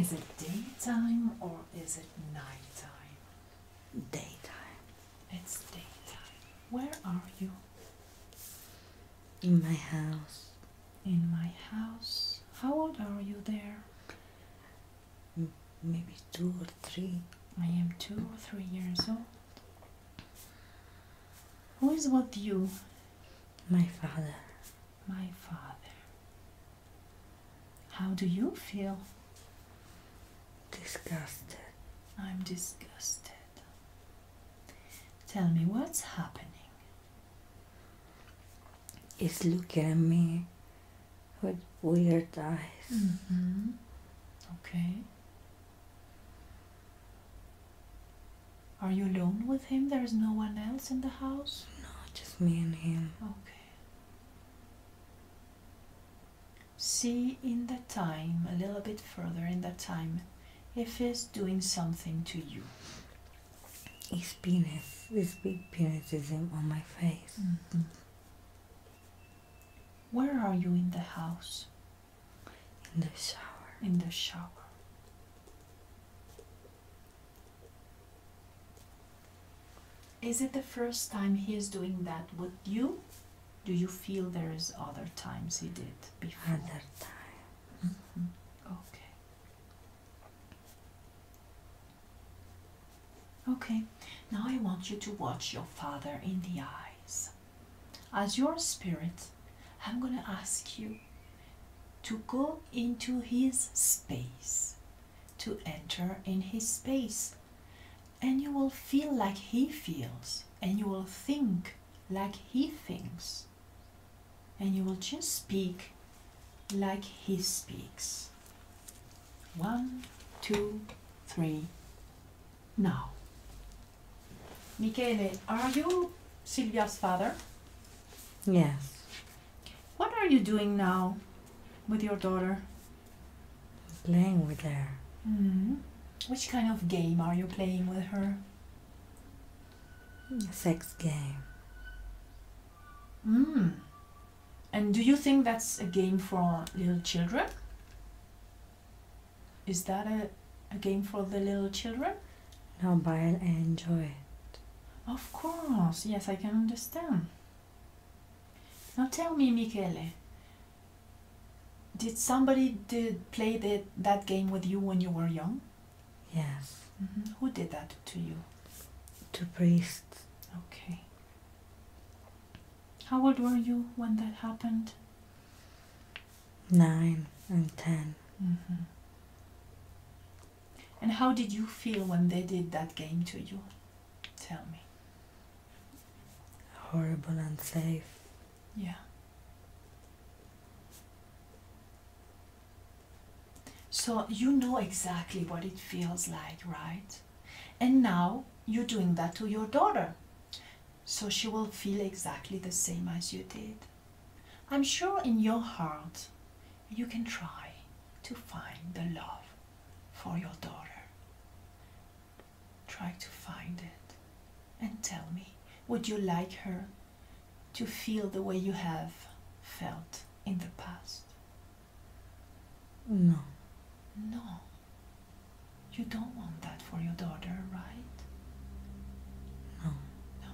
Is it daytime or is it nighttime? Daytime. It's daytime. Where are you? In my house. In my house. How old are you there? Maybe 2 or 3. I am 2 or 3 years old. Who is with you? My father. My father. How do you feel? Disgusted. I'm disgusted. Tell me what's happening. He's looking at me with weird eyes. Mm-hmm. Okay. Are you alone with him? There's no one else in the house? No, just me and him. Okay. See in the time, a little bit further in the time, if he's doing something to you. His big penis is on my face. Mm-hmm. Where are you in the house? In the shower. In the shower. Is it the first time he is doing that with you? Do you feel there's other times he did before? Other time. Mm-hmm. Okay. Okay, now I want you to watch your father in the eyes. As your spirit, I'm going to ask you to go into his space, to enter in his space. And you will feel like he feels, and you will think like he thinks, and you will just speak like he speaks. 1, 2, 3, now. Michele, are you Silvia's father? Yes. What are you doing now with your daughter? Playing with her. Mm-hmm. Which kind of game are you playing with her? A sex game. And do you think that's a game for little children? Is that a game for the little children? No, but I enjoy it. Of course, yes, I can understand. Now tell me, Michele, did somebody play that game with you when you were young? Yes. Mm-hmm. Who did that to you? 2 priests. Okay. How old were you when that happened? 9 and 10. Mm-hmm. And how did you feel when they did that game to you? Tell me. Horrible and safe. Yeah. So you know exactly what it feels like, right? And now you're doing that to your daughter. So she will feel exactly the same as you did. I'm sure in your heart you can try to find the love for your daughter. Try to find it and tell me, would you like her to feel the way you have felt in the past? No. No. You don't want that for your daughter, right? No. No.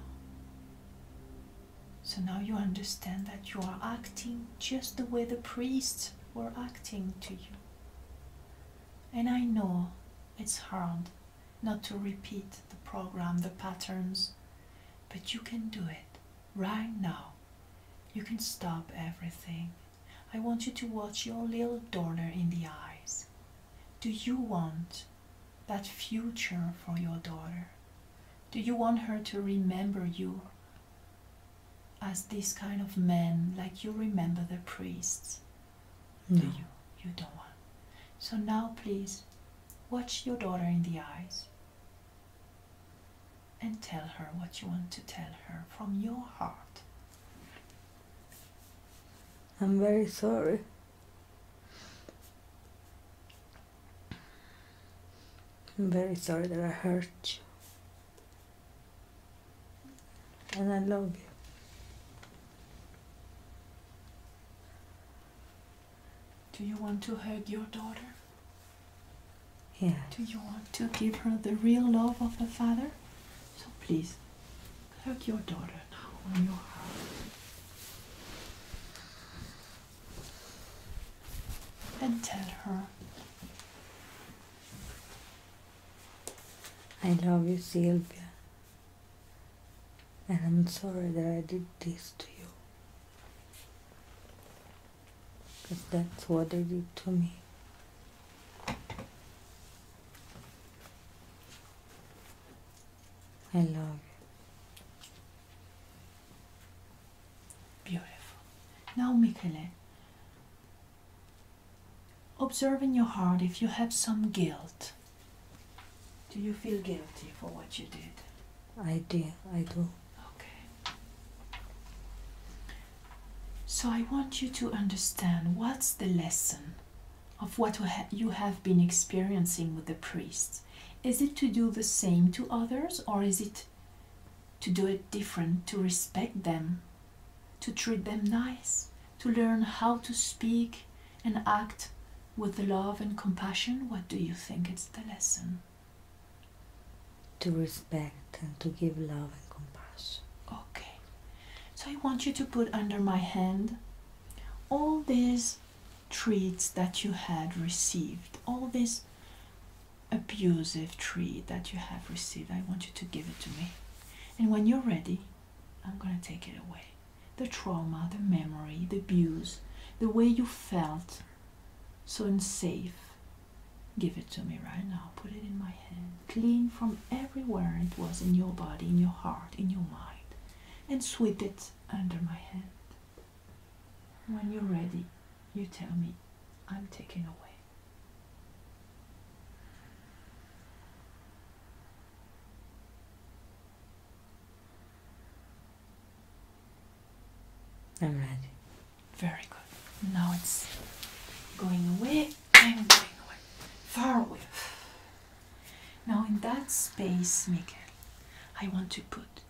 So now you understand that you are acting just the way the priests were acting to you. And I know it's hard not to repeat the program, the patterns, but you can do it right now. You can stop everything. I want you to watch your little daughter in the eyes. Do you want that future for your daughter? Do you want her to remember you as this kind of man, like you remember the priests? No. Do you? You don't want. So now please, watch your daughter in the eyes and tell her what you want to tell her from your heart. I'm very sorry. I'm very sorry that I hurt you. And I love you. Do you want to hug your daughter? Yes. Do you want to give her the real love of the Father? So please, hug your daughter now on your heart. And tell her, I love you, Sylvia. And I'm sorry that I did this to you. Because that's what they did to me. I love you. beautiful. Now, Michele, observe in your heart if you have some guilt. Do you feel guilty for what you did? I do. Okay. So I want you to understand what's the lesson of what you have been experiencing with the priests. Is it to do the same to others, or is it to do it different, to respect them, to treat them nice, to learn how to speak and act with love and compassion? What do you think is the lesson? To respect and to give love and compassion. Okay. So I want you to put under my hand all these treats that you had received, all this abusive treat that you have received. I want you to give it to me. And when you're ready, I'm going to take it away. The trauma, the memory, the abuse, the way you felt so unsafe. Give it to me right now. Put it in my hand. Clean from everywhere it was in your body, in your heart, in your mind. And sweep it under my hand. When you're ready, you tell me, I'm taking away. I'm ready. Very good. Now it's going away and going away. Far away. Now in that space, Michael, I want to put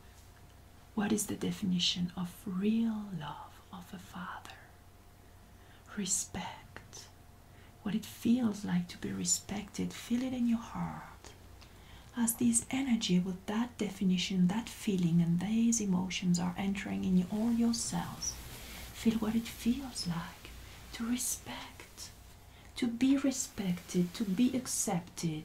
what is the definition of real love of a father. Respect. What it feels like to be respected. Feel it in your heart. As this energy with that definition, that feeling and these emotions are entering in all your cells. Feel what it feels like to respect, to be respected, to be accepted.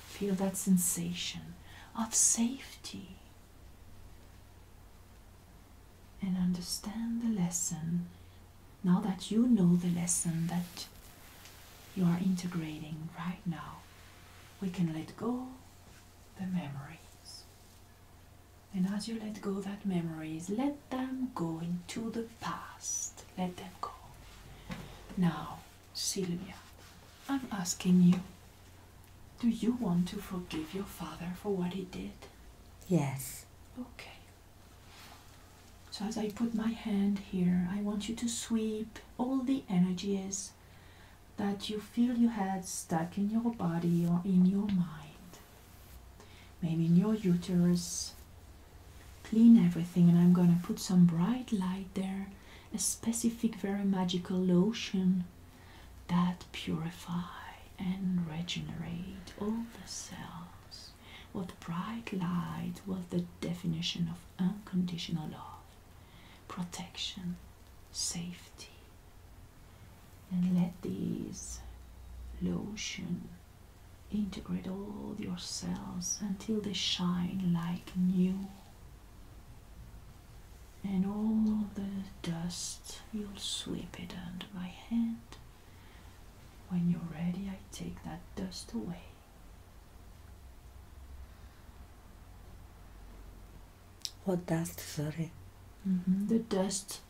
Feel that sensation of safety. And understand the lesson. Now that you know the lesson that you are integrating right now, we can let go the memories. And as you let go that memories, let them go into the past. Let them go. Now, Sylvia, I'm asking you, do you want to forgive your father for what he did? Yes. Okay. So as I put my hand here, I want you to sweep all the energies that you feel you had stuck in your body or in your mind. Maybe in your uterus. Clean everything, and I'm going to put some bright light there, a specific, very magical lotion that purify and regenerate all the cells. What bright light was the definition of unconditional love, protection, safety. And let these lotion integrate all your cells until they shine like new. And all the dust, you'll sweep it under my hand. When you're ready, I take that dust away. What dust, sorry? The dust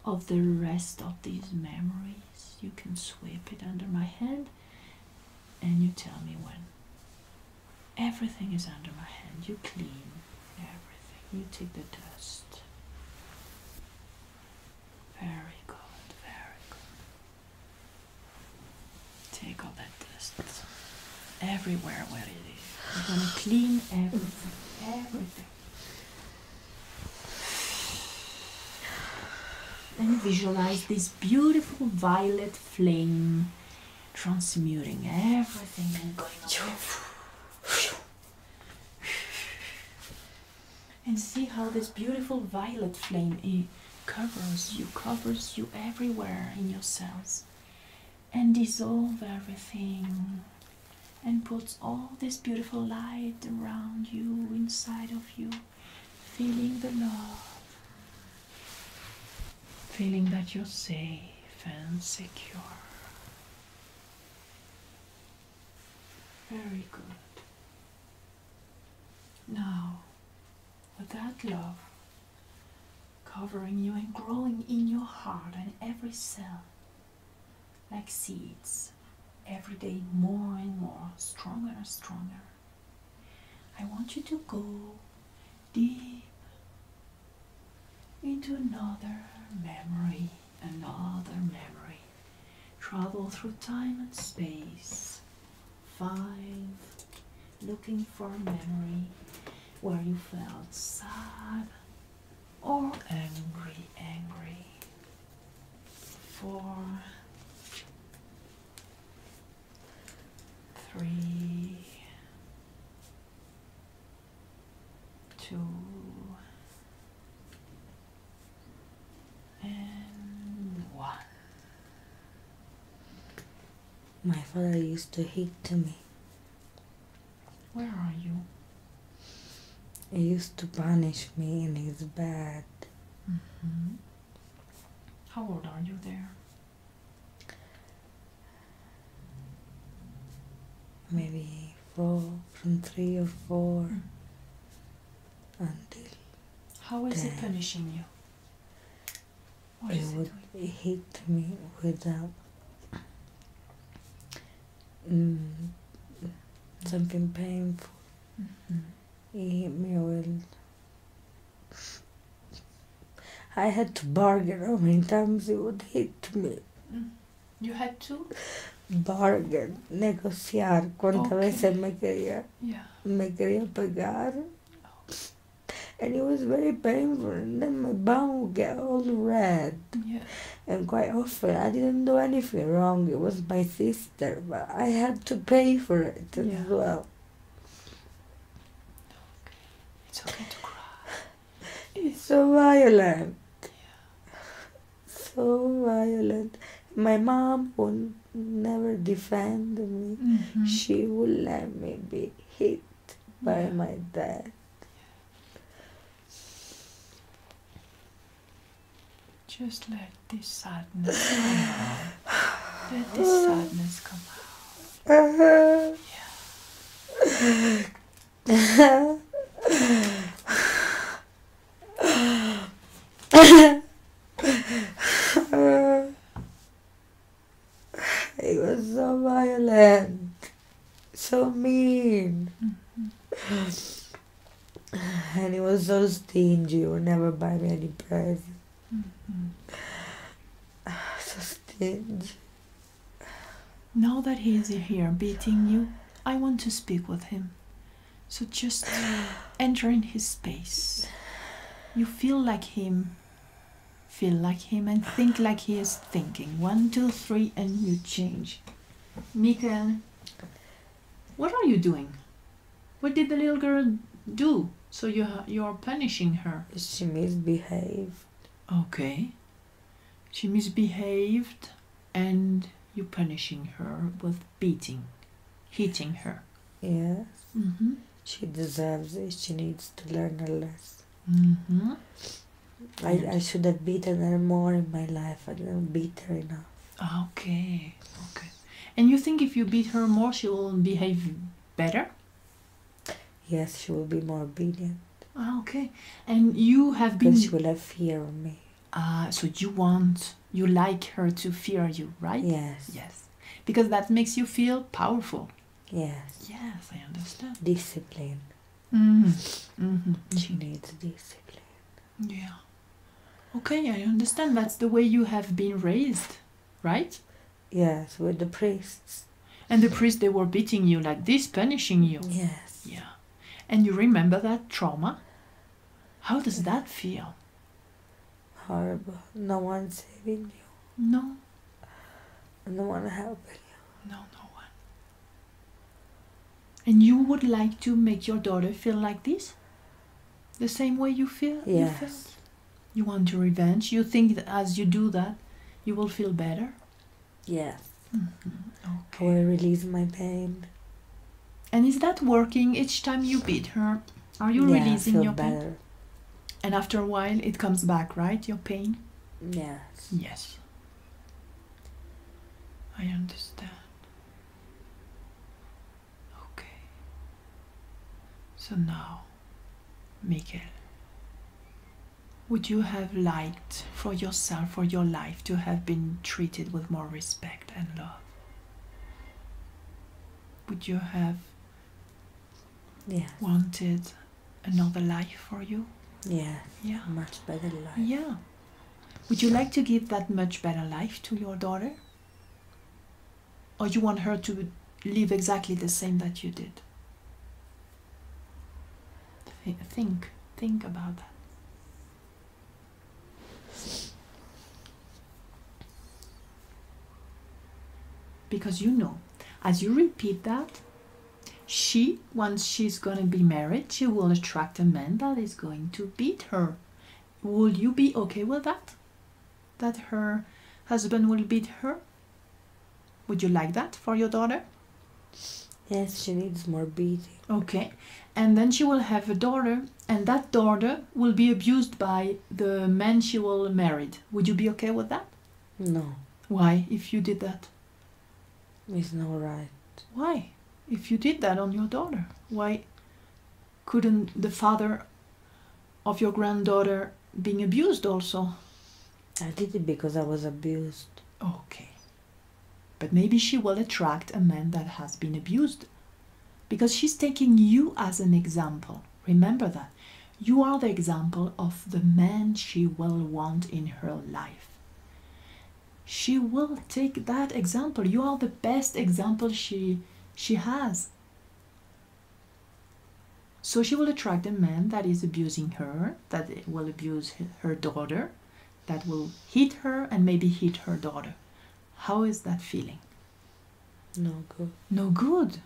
of the rest of these memories. You can sweep it under my hand and you tell me when. Everything is under my hand. You clean everything. You take the dust. Very good, very good. Take all that dust everywhere where it is. We're going to clean everything, everything. And visualize this beautiful violet flame transmuting everything and going away. And see how this beautiful violet flame covers you everywhere in your cells, and dissolve everything, and puts all this beautiful light around you, inside of you, feeling the love, feeling that you're safe and secure. Very good. Now, with that love covering you and growing in your heart and every cell, like seeds, every day more and more, stronger and stronger, I want you to go deep into another memory, travel through time and space. 5, looking for a memory where you felt sad or angry. 4, 3, 2, and 1. My father used to hit me. Where are you? He used to punish me in his bed. Mm-hmm. How old are you there? Maybe 4, from 3 or 4 until. How is 10. it punishing you? What He is it would doing? hit me with something painful. Mm-hmm. He hit me with. I had to bargain how many times he would hit me. You had to? Bargain, negociar cuántas Okay. veces Yeah. me quería pegar. And it was very painful, and then my bum would get all red. Yeah. And quite often I didn't do anything wrong, it was my sister, but I had to pay for it as Yeah. well. It's okay to cry. It's so violent. So violent. My mom would never defend me. Mm-hmm. She would let me be hit by my dad. Just let this sadness come out. Let this sadness come out. It was so violent, so mean. And he was so stingy, he would never buy me any presents. So stingy. Now that he is here beating you, I want to speak with him. So just enter in his space. You feel like him, and think like he is thinking. 1, 2, 3, and you change. Mikael, what are you doing? What did the little girl do? So you are punishing her. She misbehaved. Okay. She misbehaved, and you're punishing her with hitting her. Yes. Mm-hmm. She deserves it. She needs to learn a lesson. Mm-hmm. I should have beaten her more in my life. I didn't beat her enough. Okay. And you think if you beat her more, she will behave better? Yes, she will be more obedient. Okay. And you have been... Because she will have fear of me. So you like her to fear you, right? Yes. Yes. Because that makes you feel powerful. Yes. Yes, I understand. Discipline. Mm-hmm. Mm-hmm. She needs discipline. Yeah. Okay, I understand. That's the way you have been raised, right? Yes, with the priests. And the priests, they were beating you like this, punishing you. Yes. Yeah. And you remember that trauma? How does that feel? Horrible. No one saving you. No. No one helping No, no one. And you would like to make your daughter feel like this? The same way you feel? Yes. You felt? You want to revenge? You think that as you do that, you will feel better? Yes. Mm-hmm. I will release my pain. And is that working each time you beat her? Are you releasing I feel your better. pain? And after a while it comes back, right? Your pain? Yes. Yes. I understand. Okay. So now, Michael, would you have liked for yourself, for your life, to have been treated with more respect and love? Would you have wanted another life for you? Yeah. Yeah. Much better life. Yeah. Would you like to give that much better life to your daughter? Or you want her to live exactly the same that you did? Think about that. Because you know, as you repeat that, once she's going to be married, she will attract a man that is going to beat her. Will you be okay with that? That her husband will beat her? Would you like that for your daughter? Yes, she needs more beating. Okay. And then she will have a daughter, and that daughter will be abused by the man she will marry. Would you be okay with that? No. Why, if you did that? It's not right. Why? If you did that on your daughter, why couldn't the father of your granddaughter being abused also? I did it because I was abused. Okay. But maybe she will attract a man that has been abused. Because she's taking you as an example. Remember that. You are the example of the man she will want in her life. She will take that example. You are the best example she has. So she will attract a man that is abusing her, that will abuse her daughter, that will hit her and maybe hit her daughter. How is that feeling? No good. No good.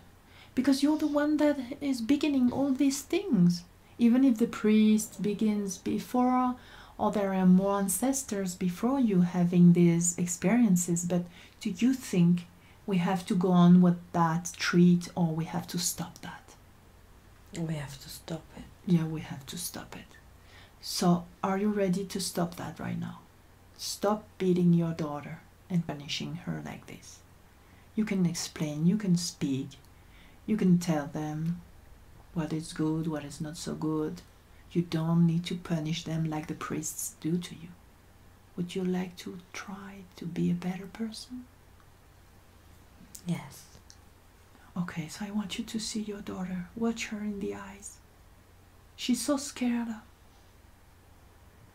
Because you're the one that is beginning all these things. Even if the priest begins before, or there are more ancestors before you having these experiences, but do you think we have to go on with that treat, or we have to stop that? We have to stop it. Yeah, we have to stop it. So, are you ready to stop that right now? Stop beating your daughter and punishing her like this. You can explain, you can speak, you can tell them what is good, what is not so good. You don't need to punish them like the priests do to you. Would you like to try to be a better person? Yes. Okay, so I want you to see your daughter. Watch her in the eyes. She's so scared.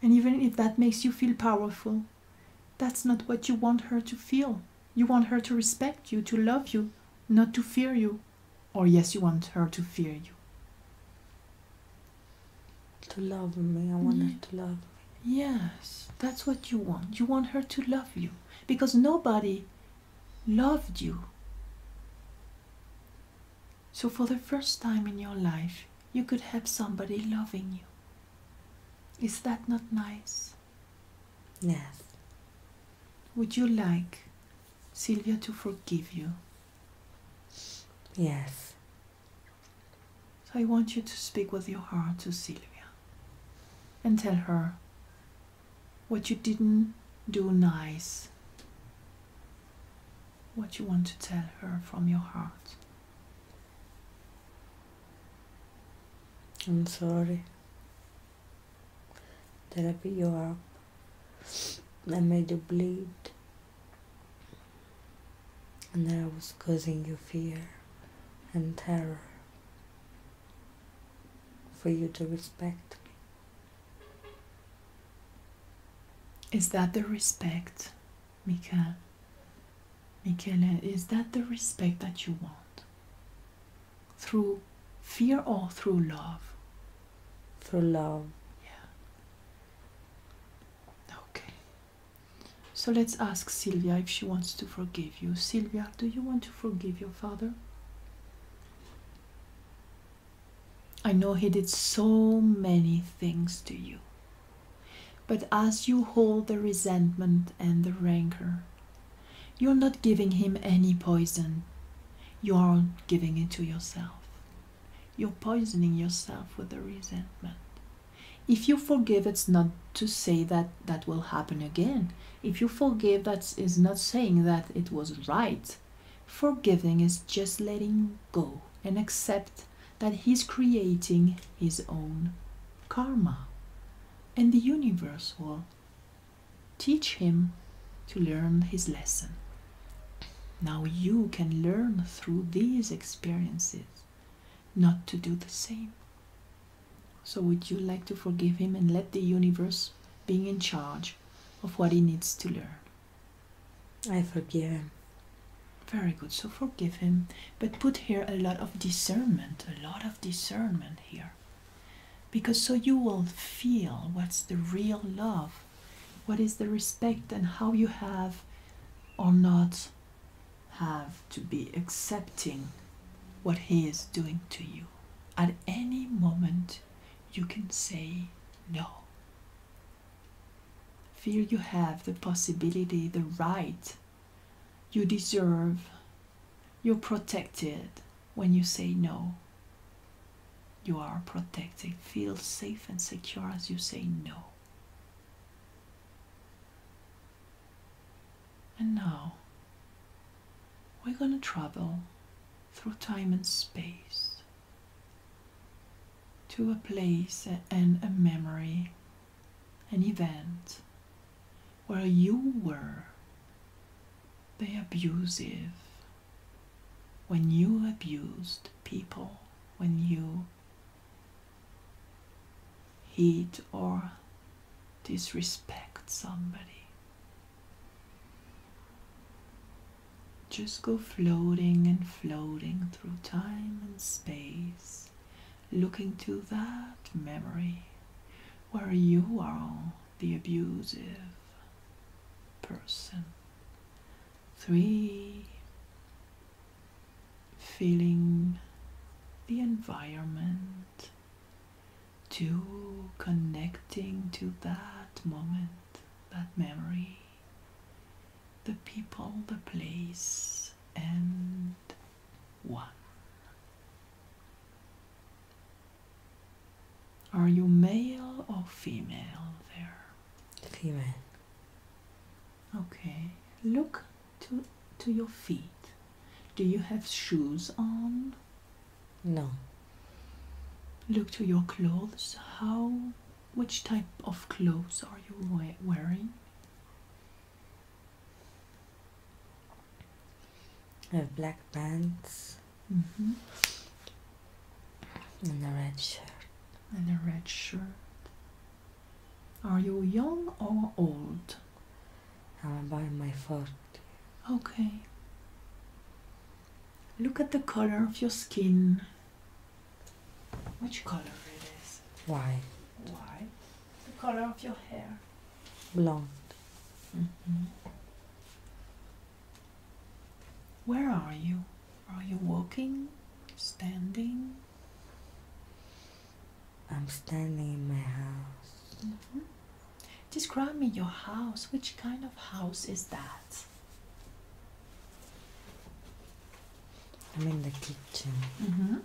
And even if that makes you feel powerful, that's not what you want her to feel. You want her to respect you, to love you, not to fear you. Or yes, you want her to fear you. To love me. I want her to love me. Yes, that's what you want. You want her to love you. Because nobody loved you. So for the first time in your life, you could have somebody loving you. Is that not nice? Yes. Would you like Sylvia to forgive you? Yes. So I want you to speak with your heart to Sylvia and tell her what you didn't do nice, what you want to tell her from your heart. I'm sorry that I beat you up. I made you bleed. And that I was causing you fear and terror for you to respect me. Is that the respect, Michael? Michele, is that the respect that you want? Through fear or through love? Through love. Yeah. Okay. So let's ask Sylvia if she wants to forgive you. Sylvia, do you want to forgive your father? I know he did so many things to you. But as you hold the resentment and the rancor, you're not giving him any poison. You are giving it to yourself. You're poisoning yourself with the resentment. If you forgive, it's not to say that that will happen again. If you forgive, that is not saying that it was right. Forgiving is just letting go and accept that he's creating his own karma. And the universe will teach him to learn his lesson. Now you can learn through these experiences not to do the same. So would you like to forgive him and let the universe be in charge of what he needs to learn? I forgive him. Very good, so forgive him, but put here a lot of discernment here. Because so you will feel what's the real love, what is the respect, and how you have or not have to be accepting what he is doing to you. At any moment you can say no. Feel you have the possibility, the right. You deserve, you're protected when you say no. You are protected. Feel safe and secure as you say no. And now we're going to travel through time and space to a place and a memory, an event where you were the abusive, when you abused people, when you hit or disrespect somebody. Just go floating and floating through time and space, looking to that memory where you are the abusive person. 3, feeling the environment. 2, connecting to that moment, that memory, the people, the place, and 1. Are you male or female there? Female. Okay. Look to your feet. Do you have shoes on? No. Look to your clothes. Which type of clothes are you wearing? I have black pants Mm-hmm. and a red shirt. And a red shirt. Are you young or old? I'm about my 40. Okay. Look at the color of your skin. Which color it is? White. White. The color of your hair? Blonde. Mm-hmm. Where are you? Are you walking? Standing? I'm standing in my house. Mm-hmm. Describe me your house. Which kind of house is that? I'm in the kitchen. Mm-hmm.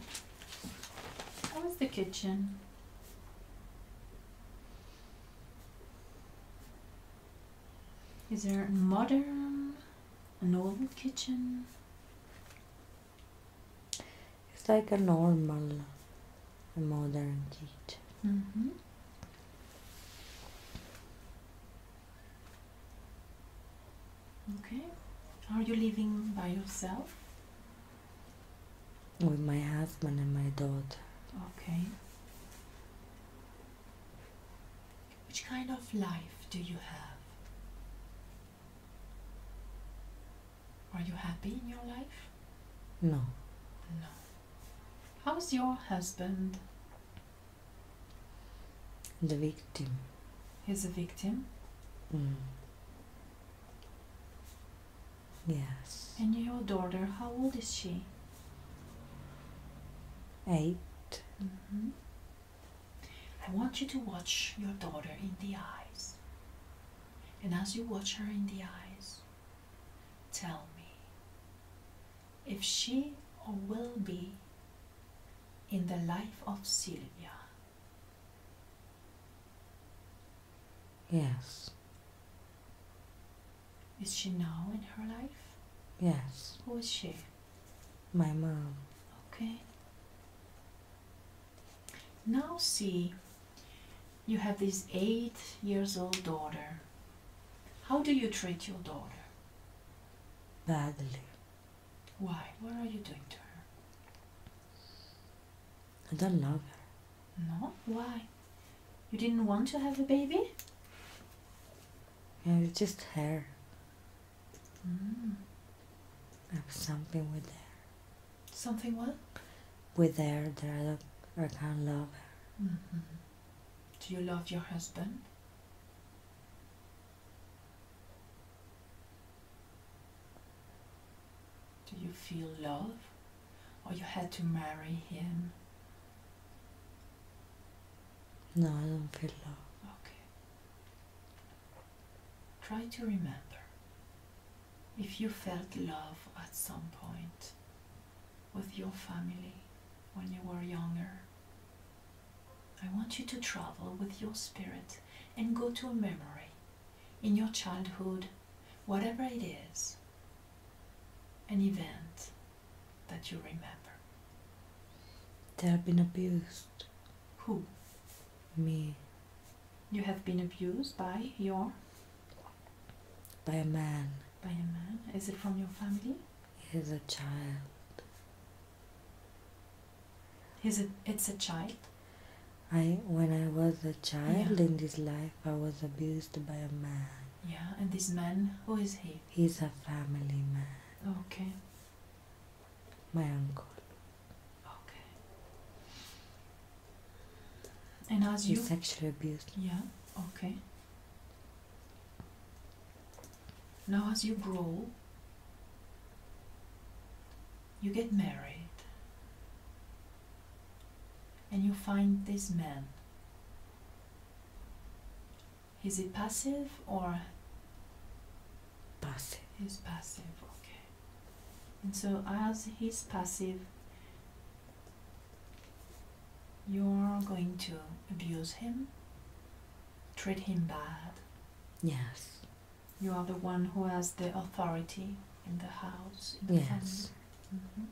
How is the kitchen? Is there a modern, an old kitchen? It's like a normal, a modern kitchen. Mm-hmm. Okay. Are you living by yourself? With my husband and my daughter. Okay. Which kind of life do you have? Are you happy in your life? No. No. How's your husband? The victim. He's a victim. Mm. Yes. And your daughter, how old is she? 8. Mm-hmm. I want you to watch your daughter in the eyes. And as you watch her in the eyes, tell me if she or will be in the life of Sylvia. Yes. Is she now in her life? Yes. Who is she? My mom. Okay. Now see, you have this 8 years old daughter. How do you treat your daughter? Badly. Why? What are you doing to her? I don't love her. No? Why? You didn't want to have a baby? Yeah, it's just her. I have something with her. Something what? With her that I can't love her. Do you love your husband? Do you feel love? Or you had to marry him? No, I don't feel love. Okay. Try to remember if you felt love at some point with your family when you were younger. I want you to travel with your spirit and go to a memory in your childhood, whatever it is, an event that you remember. They have been abused. Who? Me. You have been abused by your? By a man. By a man? Is it from your family? He's a child. It's a child? When I was a child Yeah. in this life, I was abused by a man. Yeah, and this man, who is he? He's a family man. Okay, My uncle. okay. And as He you... sexually abused me. Yeah, okay. Now as you grow, you get married, and you find this man. Is he passive or? Passive. He's passive, okay. And so as he's passive, you're going to abuse him, treat him bad. Yes. You are the one who has the authority in the house, in the Yes. family.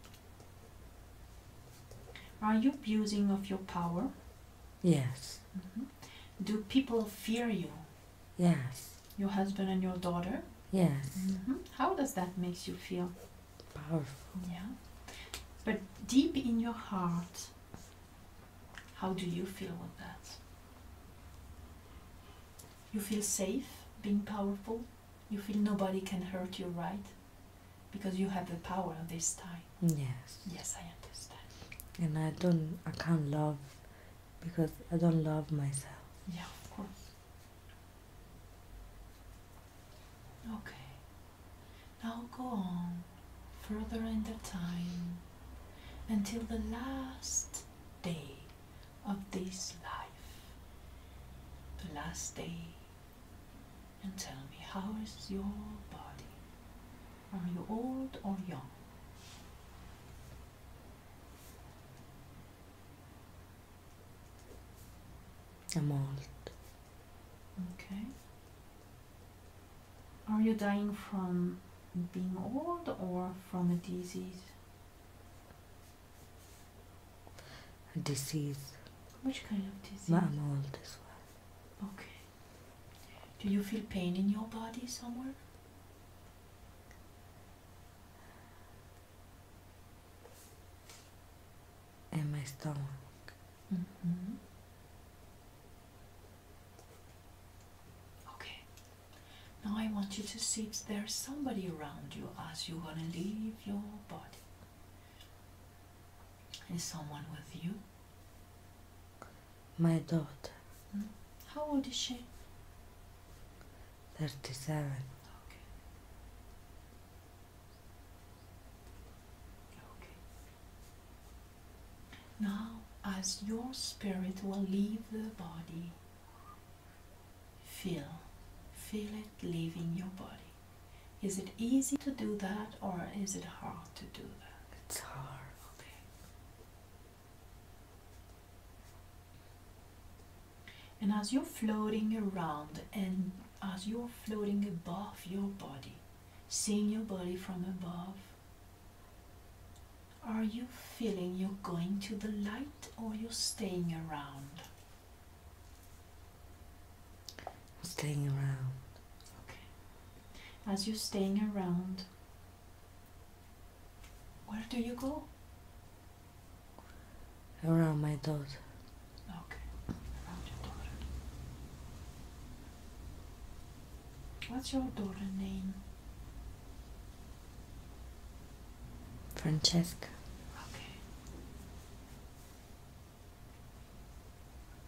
Are you abusing of your power? Yes. Do people fear you? Yes. Your husband and your daughter? Yes. How does that make you feel? Powerful. Yeah. But deep in your heart, how do you feel with that? You feel safe being powerful? You feel nobody can hurt you, right? Because you have the power this time. Yes. Yes, I understand. And I can't love because I don't love myself. Yeah, of course. Okay. Now go on further in the time until the last day of this life. The last day. And tell me, how is your body? Are you old or young? I'm old. Okay. Are you dying from being old or from a disease? A disease. Which kind of disease? I'm old as well. Okay. Do you feel pain in your body somewhere? In my stomach. Okay. Now I want you to see if there's somebody around you as you're gonna leave your body. Is someone with you? My daughter. How old is she? 37. Okay. Now, as your spirit will leave the body, feel it leaving your body. Is it easy to do that, or is it hard to do that? It's hard. Okay. And as you're floating around and as you're floating above your body, seeing your body from above, are you feeling you're going to the light, or you're staying around? Staying around. Okay. As you're staying around, where do you go? Around my daughter. Okay, around your daughter. What's your daughter's name? Francesca. Okay.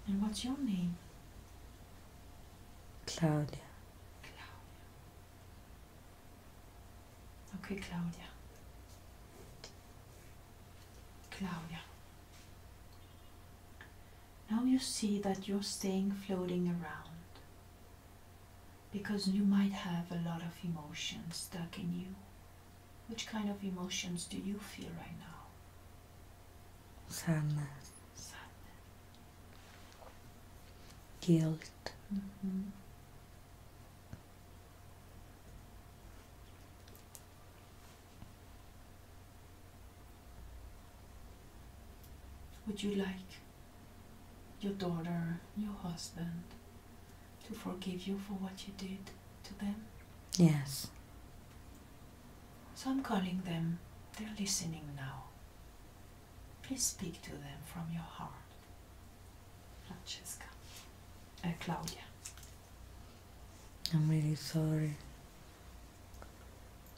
And what's your name? Claudia. Claudia. Okay, Claudia. Claudia. Now you see that you're staying floating around because you might have a lot of emotions stuck in you. Which kind of emotions do you feel right now? Sadness. Sadness. Guilt. Mm-hmm. Would you like your daughter, your husband, to forgive you for what you did to them? Yes. So I'm calling them. They're listening now. Please speak to them from your heart. Francesca. Claudia. I'm really sorry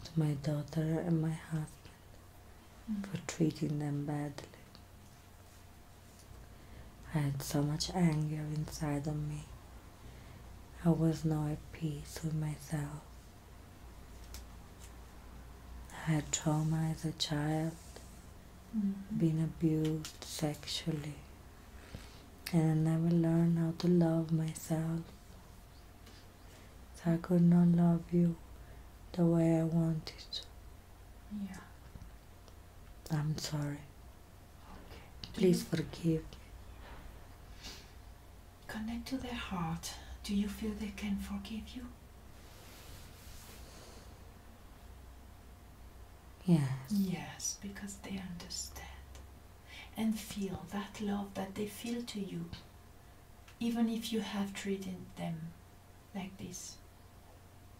to my daughter and my husband for treating them badly. I had so much anger inside of me. I was not at peace with myself. I had trauma as a child, being abused sexually, and I never learned how to love myself. So I could not love you the way I wanted to. Yeah. I'm sorry. Okay. Please forgive me. Connect to their heart. Do you feel they can forgive you? Yes. Yes, because they understand and feel that love that they feel to you, even if you have treated them like this.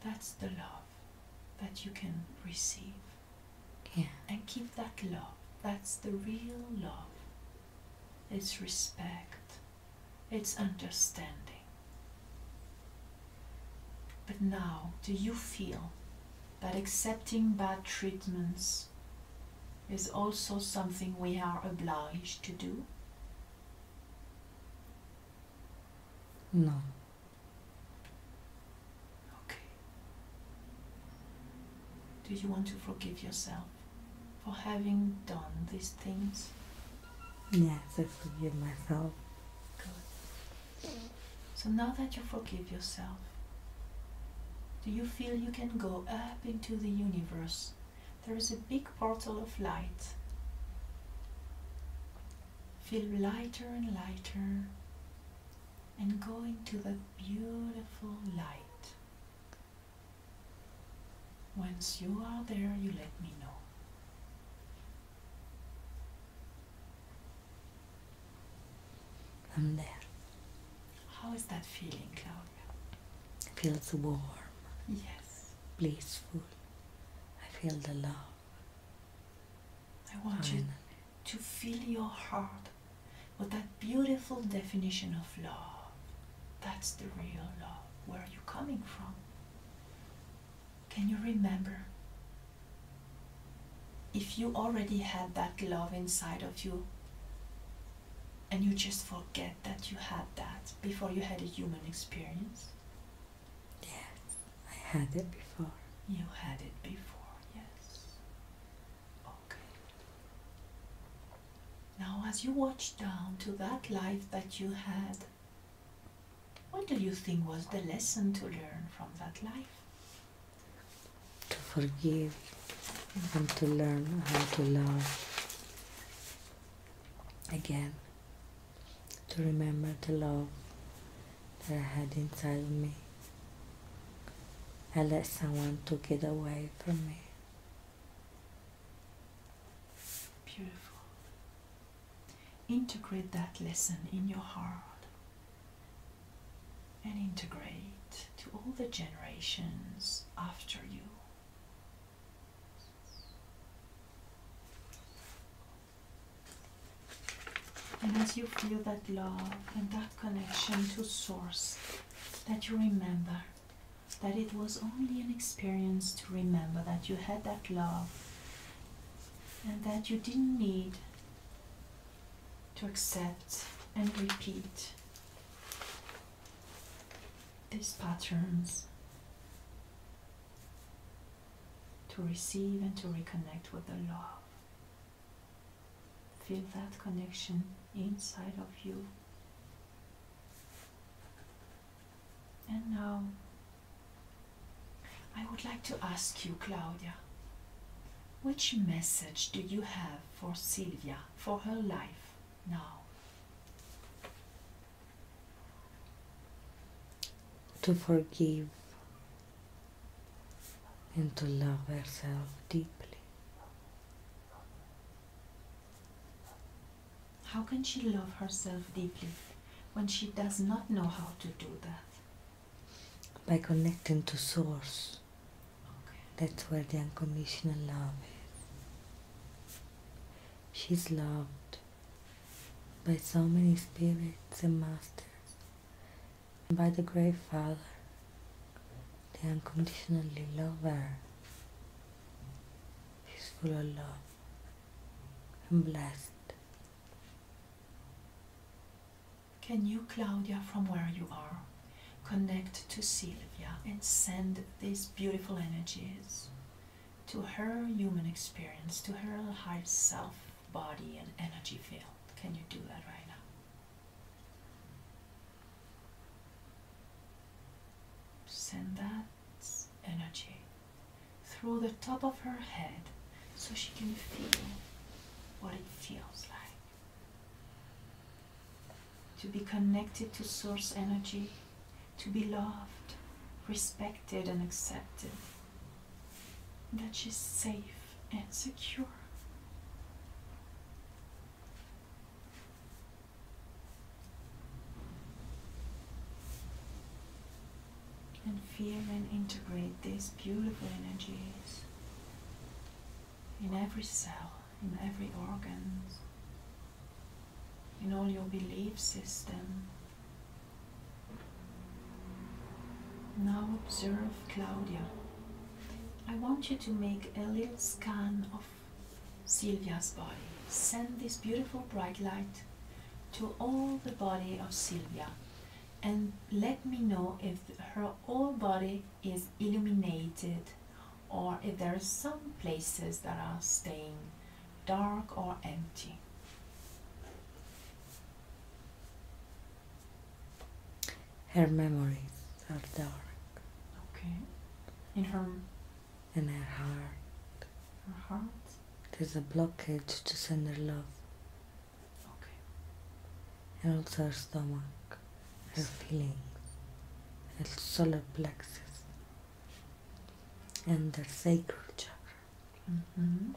That's the love that you can receive. Yeah. And keep that love. That's the real love. It's respect. It's understanding. But now, do you feel that accepting bad treatments is also something we are obliged to do? No. Okay. Do you want to forgive yourself for having done these things? Yes, I forgive myself. Good. So now that you forgive yourself, do you feel you can go up into the universe? There is a big portal of light. Feel lighter and lighter and go into that beautiful light. Once you are there, you let me know. I'm there. How is that feeling, Claudia? It feels warm, Yes. blissful. I feel the love. I want you Finally. to fill your heart with that beautiful definition of love. That's the real love. Where are you coming from? Can you remember? If you already had that love inside of you and you just forget that you had that before you had a human experience? Yes, I had it before. You had it before, yes. Okay. Now, as you watch down to that life that you had, what do you think was the lesson to learn from that life? To forgive and to learn how to love again. To remember the love that I had inside of me. I let someone took it away from me. Beautiful. Integrate that lesson in your heart and integrate to all the generations after you. And as you feel that love and that connection to Source, that you remember that it was only an experience to remember that you had that love and that you didn't need to accept and repeat these patterns to receive and to reconnect with the love. Feel that connection inside of you. And now, I would like to ask you, Claudia, which message do you have for Sylvia, for her life now? To forgive and to love herself deeply. How can she love herself deeply when she does not know how to do that? By connecting to Source. Okay. That's where the unconditional love is. She's loved by so many spirits and masters. And by the Great Father, they unconditionally love her. She's full of love and blessed. Can you, Claudia, from where you are, connect to Sylvia and send these beautiful energies to her human experience, to her higher self, body and energy field? Can you do that right now? Send that energy through the top of her head so she can feel what it feels like. To be connected to Source energy, to be loved, respected and accepted, that she's safe and secure. And feel and integrate these beautiful energies in every cell, in every organ, in all your belief system. Now observe Claudia. I want you to make a little scan of Sylvia's body. Send this beautiful bright light to all the body of Sylvia and let me know if her whole body is illuminated or if there are some places that are staying dark or empty. Her memories are dark. Okay. In her heart. Her heart? There's a blockage to send her love. Okay. And also her stomach, her feelings, her solar plexus, and the sacral chakra. Mm-hmm.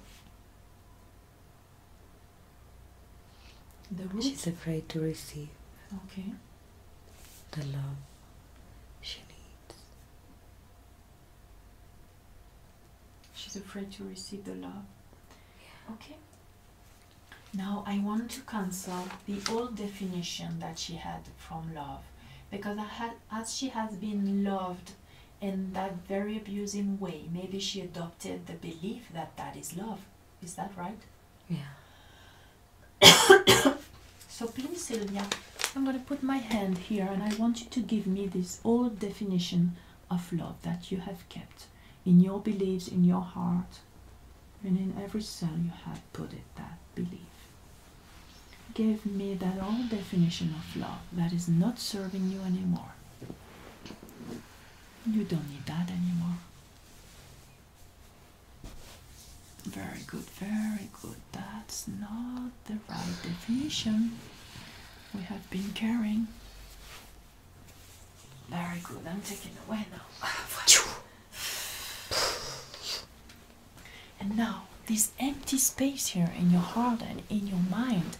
The root? She's afraid to receive. Okay. The love she needs. She's afraid to receive the love. Yeah. Okay. Now I want to cancel the old definition that she had from love, because as she has been loved in that very abusing way, maybe she adopted the belief that that is love. Is that right? Yeah. So please, Sylvia, I'm going to put my hand here and I want you to give me this old definition of love that you have kept in your beliefs, in your heart, and in every cell you have put it, that belief. give me that old definition of love that is not serving you anymore. You don't need that anymore. Very good, very good. That's not the right definition we have been carrying. Very good. I'm taking away now. And now, this empty space here in your heart and in your mind,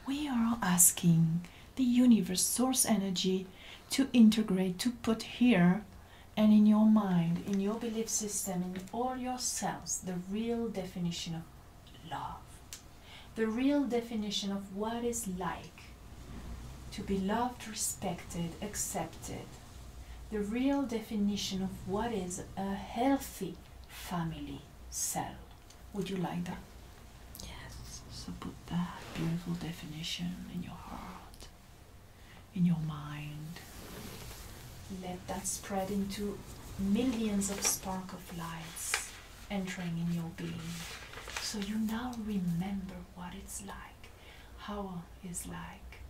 we are asking the universe, source energy, to integrate, to put here and in your mind, in your belief system, in all your cells, the real definition of love. The real definition of what is like to be loved, respected, accepted. The real definition of what is a healthy family cell. Would you like that? Yes. So put that beautiful definition in your heart, in your mind. Let that spread into millions of spark of lights entering in your being. So you now remember what it's like, how it's like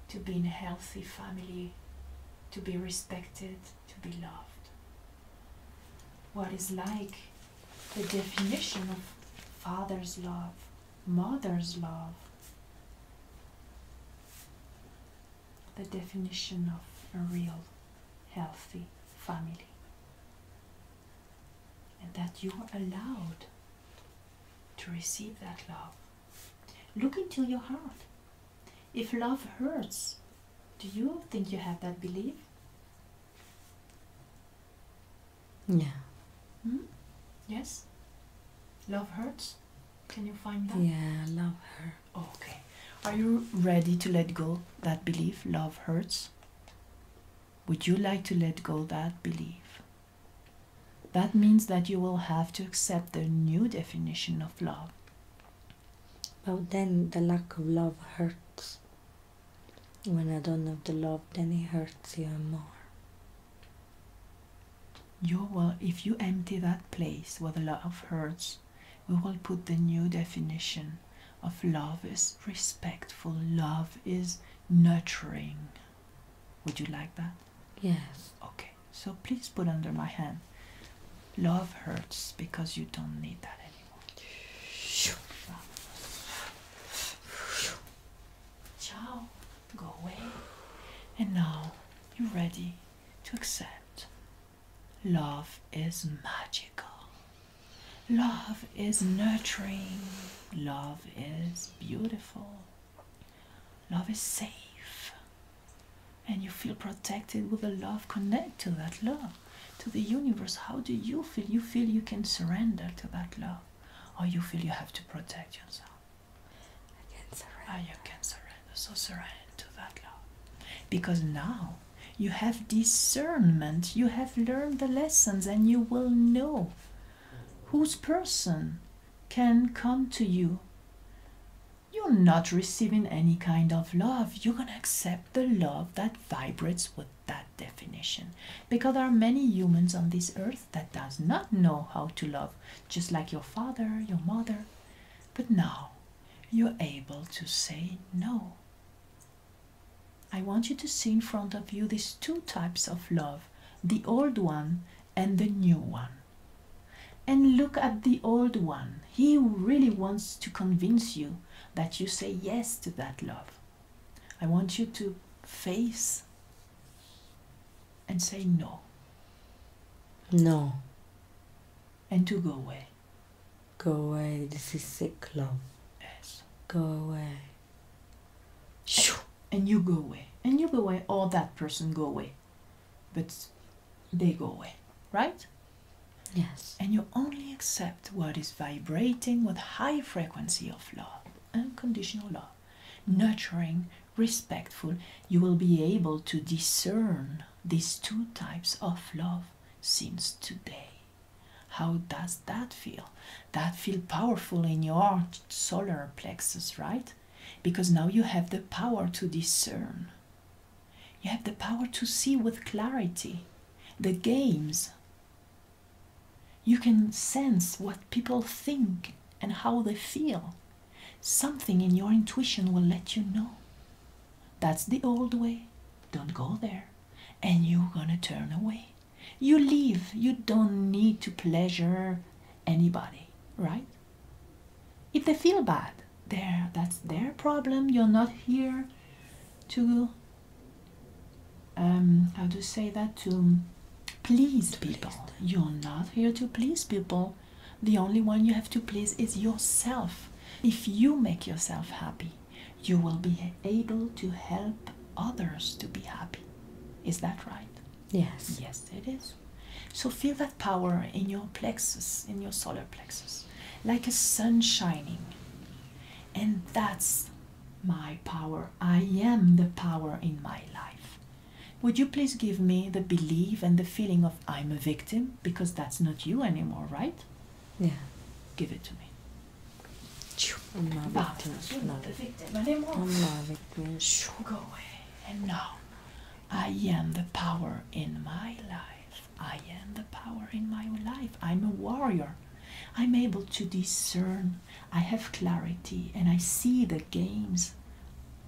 to be in a healthy family, to be respected, to be loved. What is like the definition of father's love, mother's love, the definition of a real healthy family, and that you are allowed to receive that love. Look into your heart. If love hurts, do you think you have that belief? Yeah. Yes? Love hurts? Can you find that? Yeah, I love her. Okay. Are you ready to let go that belief, love hurts? Would you like to let go that belief? That means that you will have to accept the new definition of love. But then the lack of love hurts. When I don't have the love, then it hurts even more. If you empty that place where the love hurts, we will put the new definition of love is respectful, love is nurturing. Would you like that? Yes. Okay, so please put under my hand. Love hurts because you don't need that anymore. Ciao, go away. And now you're ready to accept. Love is magical. Love is nurturing. Love is beautiful. Love is safe. And you feel protected with the love. Connect to that love, to the universe. How do you feel? You feel you can surrender to that love, or you feel you have to protect yourself? I can surrender. Ah, you can surrender. So surrender to that love. Because now you have discernment. You have learned the lessons, and you will know whose person can come to you. You're not receiving any kind of love. You're going to accept the love that vibrates with that definition. Because there are many humans on this earth that does not know how to love, just like your father, your mother. But now you're able to say no. I want you to see in front of you these two types of love, the old one and the new one. And look at the old one. He really wants to convince you that you say yes to that love. I want you to face and say no. No. And to go away. Go away. This is sick love. Yes. Go away. And you go away. And you go away, or that person go away. But they go away, right? Yes. And you only accept what is vibrating with high frequency of love, unconditional love, nurturing, respectful. You will be able to discern these two types of love since today. How does that feel? That feels powerful in your solar plexus, right? Because now you have the power to discern. You have the power to see with clarity the games. You can sense what people think and how they feel. something in your intuition will let you know that's the old way, don't go there, and you're gonna turn away. You leave, you don't need to pleasure anybody, right? If they feel bad, that's their problem. You're not here to how to say that, to please people. You're not here to please people. The only one you have to please is yourself. If you make yourself happy, you will be able to help others to be happy. Is that right? Yes. Yes, it is. So feel that power in your plexus, in your solar plexus, like a sun shining. And that's my power. I am the power in my life. Would you please give me the belief and the feeling of I'm a victim? Because that's not you anymore, right? Yeah. Give it to me. I'm not a victim. You're not a victim anymore. I'm not a victim. Go away. And now, I am the power in my life. I am the power in my life. I'm a warrior. I'm able to discern. I have clarity and I see the games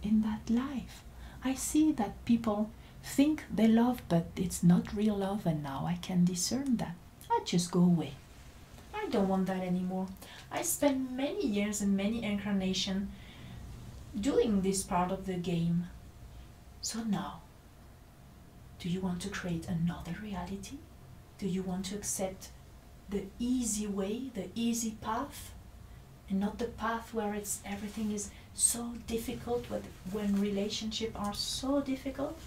in that life. I see that people think they love, but it's not real love, and now I can discern that. I just go away. I don't want that anymore. I spent many years and many incarnations doing this part of the game. So now, do you want to create another reality? Do you want to accept the easy way, the easy path, and not the path where everything is so difficult, when relationships are so difficult?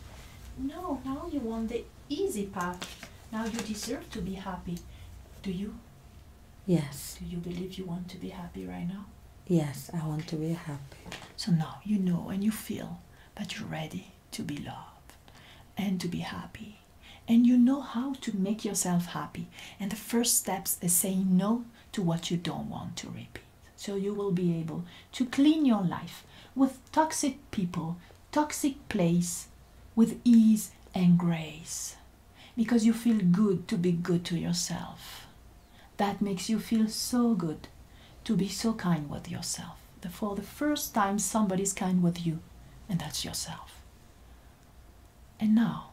No, now you want the easy path. Now you deserve to be happy. Do you? Yes. Do you believe you want to be happy right now? Yes, I want to be happy. So now you know and you feel that you're ready to be loved and to be happy. And you know how to make yourself happy. And the first steps is saying no to what you don't want to repeat. So you will be able to clean your life with toxic people, toxic place, with ease and grace. Because you feel good to be good to yourself. That makes you feel so good to be so kind with yourself. For the first time, somebody's kind with you, and that's yourself. And now,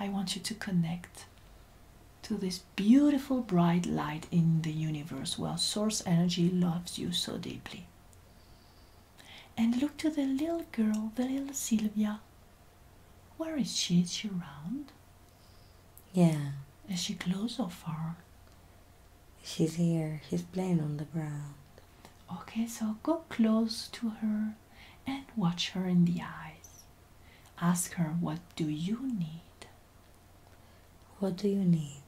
I want you to connect to this beautiful bright light in the universe where source energy loves you so deeply. And look to the little girl, the little Sylvia. Where is she? Is she around? Yeah. Is she close or far? She's here. She's playing on the ground. Okay, so go close to her and watch her in the eyes. Ask her, what do you need? What do you need?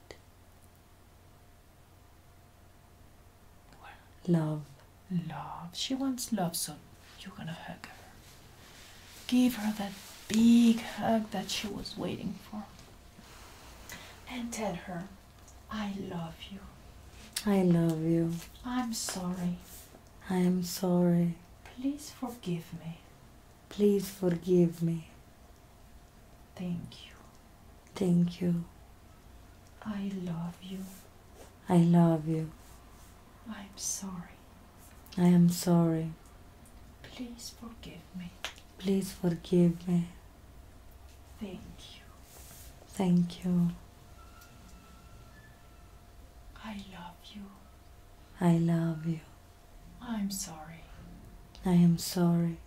Love. Love. She wants love, so you're gonna hug her. Give her that big hug that she was waiting for. And tell her, I love you. I love you. I'm sorry. I am sorry. Please forgive me. Please forgive me. Thank you. Thank you. I love you. I love you. I'm sorry. I am sorry. Please forgive me. Please forgive me. Thank you. Thank you. I love you. I love you. I'm sorry. I am sorry.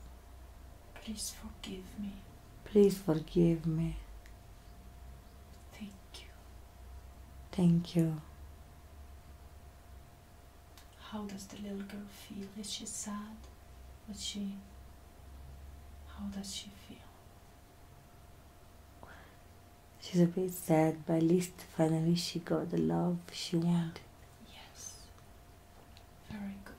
Please forgive me. Please forgive me. Thank you. Thank you. How does the little girl feel? Is she sad? How does she feel? She's a bit sad, but at least finally she got the love she wanted. Yes. Very good.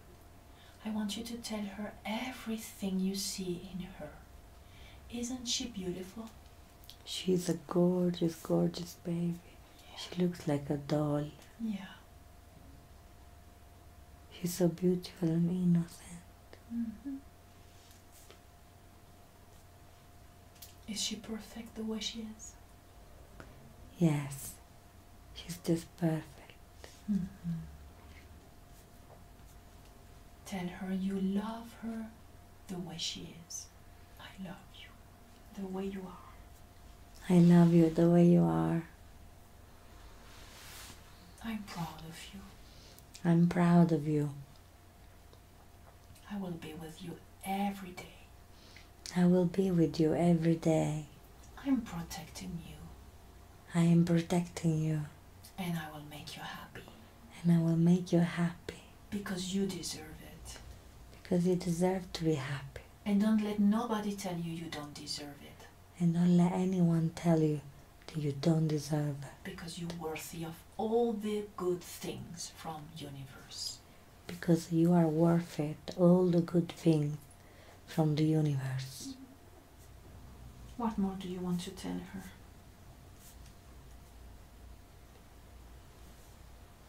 I want you to tell her everything you see in her. Isn't she beautiful? She's a gorgeous, gorgeous baby. Yeah. She looks like a doll. Yeah. She's so beautiful and innocent. Mm-hmm. Is she perfect the way she is? Yes. She's just perfect. Mm-hmm. Tell her you love her the way she is. I love you the way you are. I love you the way you are. I'm proud of you. I'm proud of you. I will be with you every day. I will be with you every day. I'm protecting you. I am protecting you. And I will make you happy. And I will make you happy. Because you deserve it. Because you deserve to be happy. And don't let nobody tell you you don't deserve it. And don't let anyone tell you that you don't deserve it. Because you're worthy of all the good things from universe. Because you are worth it, all the good things from the universe. What more do you want to tell her?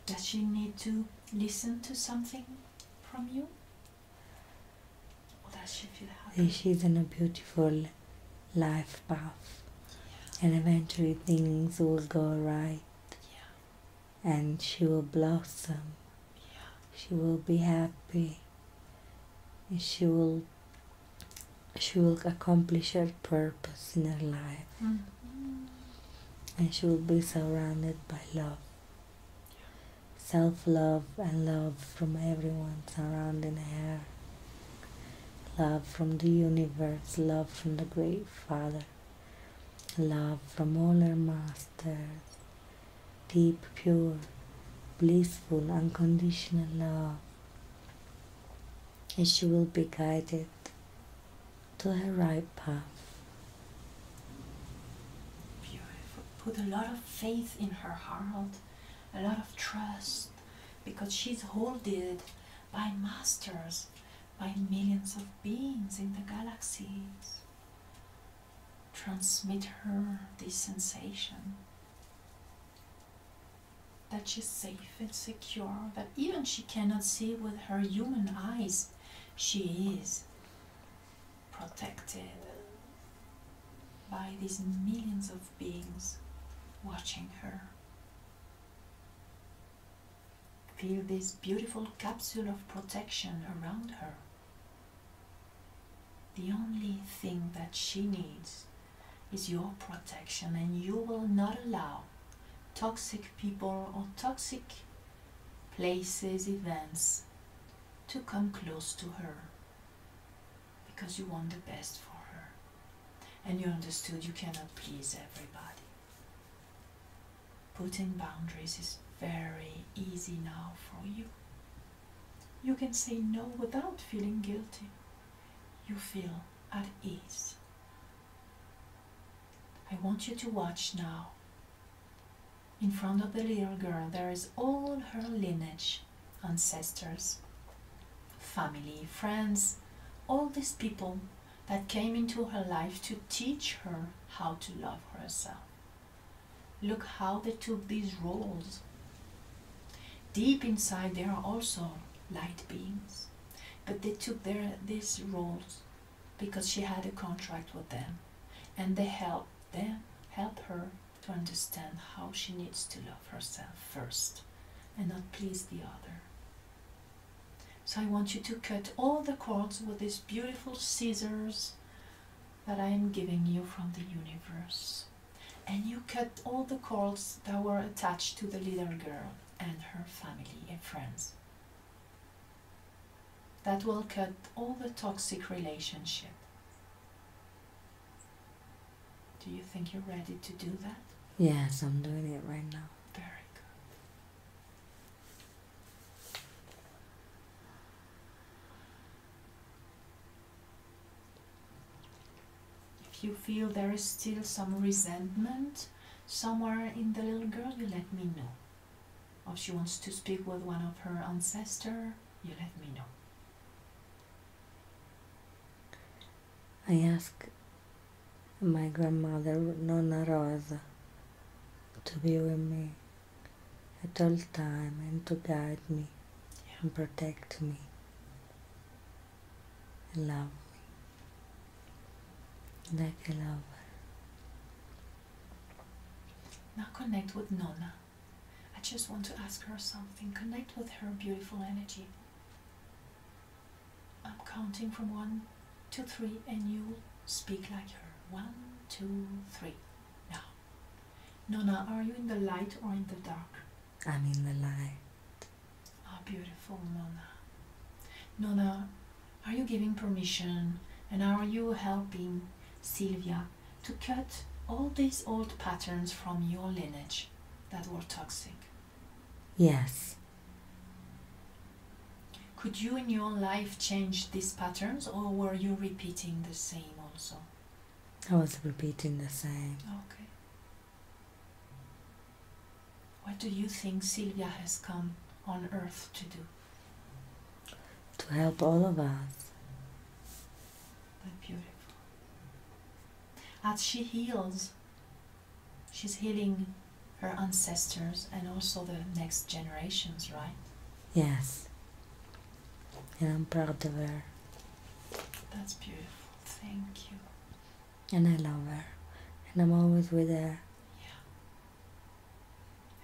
Does she need to listen to something from you? Or does she feel happy? She's in a beautiful life path. Yeah. And eventually things will go right. Yeah. And she will blossom. Yeah. She will be happy. And she will accomplish her purpose in her life. Mm-hmm. And she will be surrounded by love. Self-love and love from everyone surrounding her. Love from the universe, love from the Great Father, love from all her masters, deep, pure, blissful, unconditional love. And she will be guided to her right path. Beautiful. Put a lot of faith in her heart, a lot of trust, because she's holded by masters, by millions of beings in the galaxies. Transmit her this sensation that she's safe and secure, that even she cannot see with her human eyes, she is protected by these millions of beings watching her. Feel this beautiful capsule of protection around her. The only thing that she needs is your protection, and you will not allow toxic people or toxic places, events to come close to her, because you want the best for her. And you understood you cannot please everybody. Putting boundaries is very easy now for you. You can say no without feeling guilty. You feel at ease. I want you to watch now. In front of the little girl, there is all her lineage, ancestors, family, friends, all these people that came into her life to teach her how to love herself. Look how they took these roles. Deep inside, they are also light beings, but they took these roles because she had a contract with them, and they help her to understand how she needs to love herself first and not please the other. So I want you to cut all the cords with these beautiful scissors that I am giving you from the universe, and you cut all the cords that were attached to the little girl and her family and friends. That will cut all the toxic relationship. Do you think you're ready to do that? Yes, I'm doing it right now. Very good. If you feel there is still some resentment somewhere in the little girl, you let me know. Or if she wants to speak with one of her ancestors, you let me know. I ask my grandmother, Nonna Rosa, to be with me at all time and to guide me and protect me and love me like I love her. Now connect with Nonna. I just want to ask her something. Connect with her beautiful energy. I'm counting from 1 2, 3, and you speak like her. 1, 2, 3. Now, Nona, are you in the light or in the dark? I'm in the light. Ah, beautiful, Nona. Nona, are you giving permission and are you helping Sylvia to cut all these old patterns from your lineage that were toxic? Yes. Could you in your life change these patterns, or were you repeating the same also? I was repeating the same. Okay. What do you think Sylvia has come on earth to do? To help all of us. That's beautiful. As she heals, she's healing her ancestors and also the next generations, right? Yes. And I'm proud of her. That's beautiful. Thank you. And I love her. And I'm always with her. Yeah.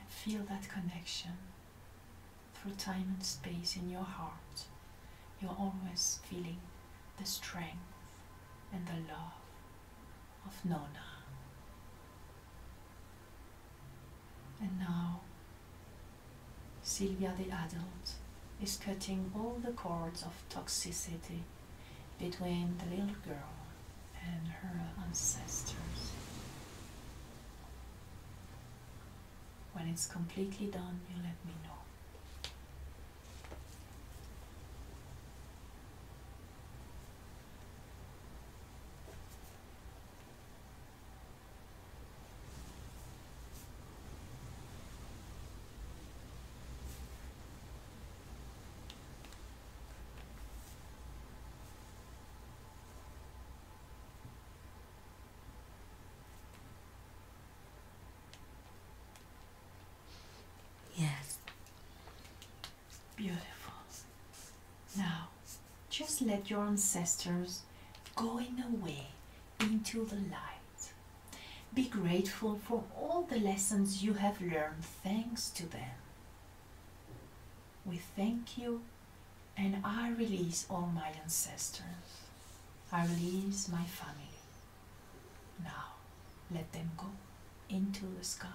And feel that connection through time and space in your heart. You're always feeling the strength and the love of Nona. And now, Sylvia the adult is cutting all the cords of toxicity between the little girl and her ancestors. When it's completely done, you let me know. Yes. Beautiful. Now, just let your ancestors going away into the light. Be grateful for all the lessons you have learned thanks to them. We thank you, and I release all my ancestors. I release my family. Now, let them go into the sky.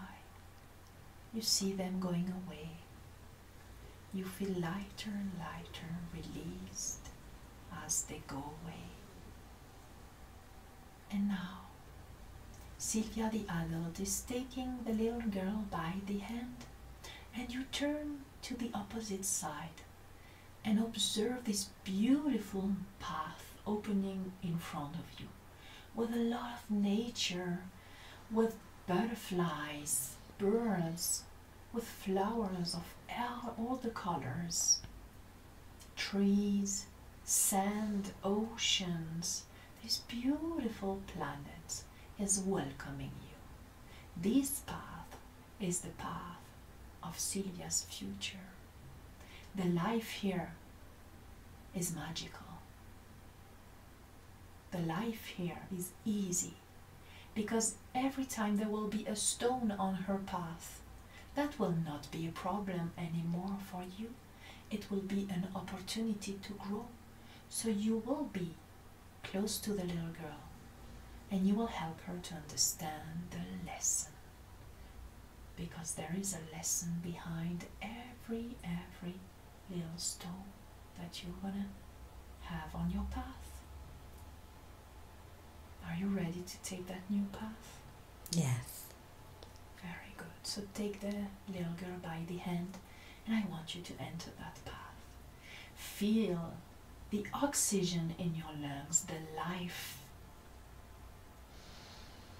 You see them going away. You feel lighter and lighter, released as they go away. And now, Sylvia the adult is taking the little girl by the hand, and you turn to the opposite side and observe this beautiful path opening in front of you with a lot of nature, with butterflies, birds, with flowers of all the colors, trees, sand, oceans. This beautiful planet is welcoming you. This path is the path of Sylvia's future. The life here is magical. The life here is easy, because every time there will be a stone on her path, that will not be a problem anymore for you. It will be an opportunity to grow. So you will be close to the little girl, and you will help her to understand the lesson. Because there is a lesson behind every little stone that you're gonna have on your path. Are you ready to take that new path? Yes. Very good. So take the little girl by the hand, and I want you to enter that path. Feel the oxygen in your lungs, the life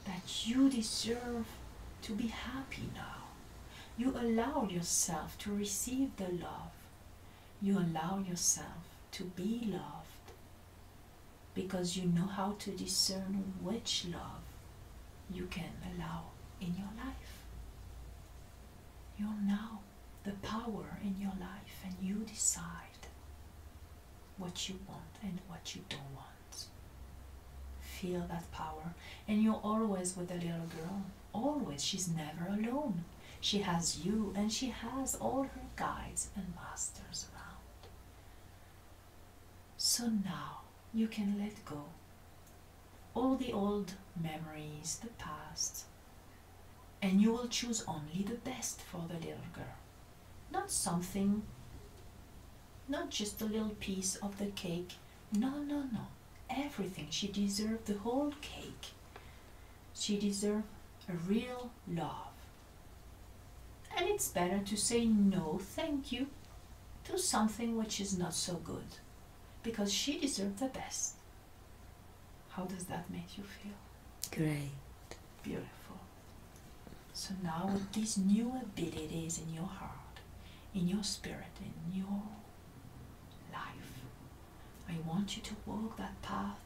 that you deserve to be happy now. You allow yourself to receive the love. You allow yourself to be loved, because you know how to discern which love you can allow in your life. You now the power in your life, and you decide what you want and what you don't want. Feel that power, and you're always with the little girl. Always. She's never alone. She has you, and she has all her guides and masters around. So now, you can let go all the old memories, the past, and you will choose only the best for the little girl. Not something, not just a little piece of the cake. No, no, no. Everything. She deserves the whole cake. She deserves a real love. And it's better to say no, thank you, to something which is not so good, because she deserves the best. How does that make you feel? Great. Beautiful. So now with these new abilities in your heart, in your spirit, in your life, I want you to walk that path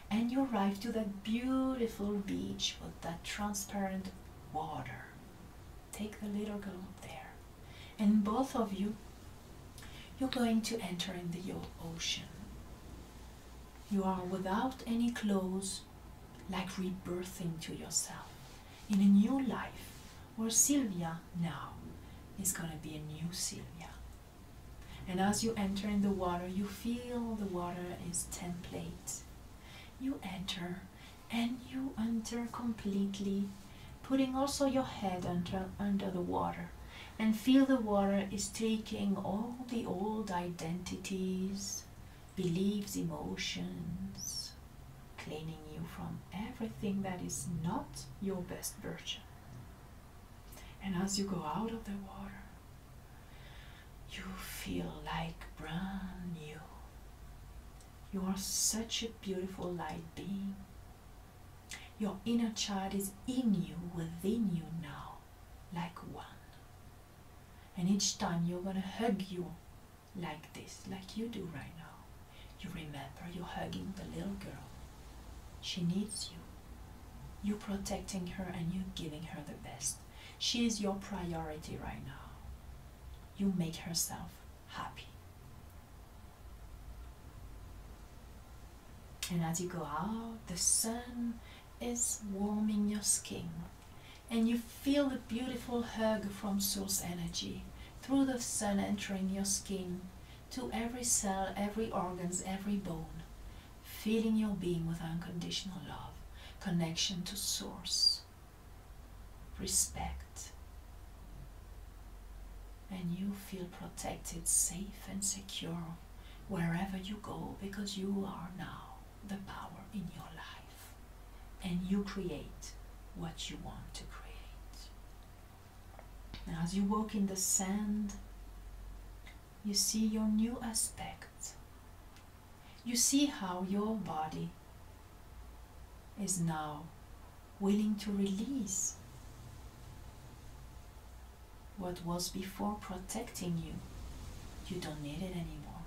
and you arrive to that beautiful beach with that transparent water. Take the little girl up there, and both of you, you're going to enter in the ocean. You are without any clothes, like rebirthing to yourself in a new life, where Sylvia now is going to be a new Sylvia. And as you enter in the water, you feel the water is template. You enter, and you enter completely, putting also your head under the water, and feel the water is taking all the old identities, beliefs, emotions, cleaning you from everything that is not your best version. And as you go out of the water, you feel like brand new. You are such a beautiful light being. Your inner child is in you, within you now, like one. And each time you're going to hug you like this, like you do right now. You remember you're hugging the little girl. She needs you. You're protecting her and you're giving her the best. She is your priority right now. You make herself happy. And as you go out, the sun is warming your skin. And you feel the beautiful hug from source energy through the sun entering your skin to every cell, every organs, every bone, filling your being with unconditional love, connection to source, respect. And you feel protected, safe and secure wherever you go, because you are now the power in your life. And you create what you want to create. And as you walk in the sand, you see your new aspect. You see how your body is now willing to release what was before protecting you. You don't need it anymore,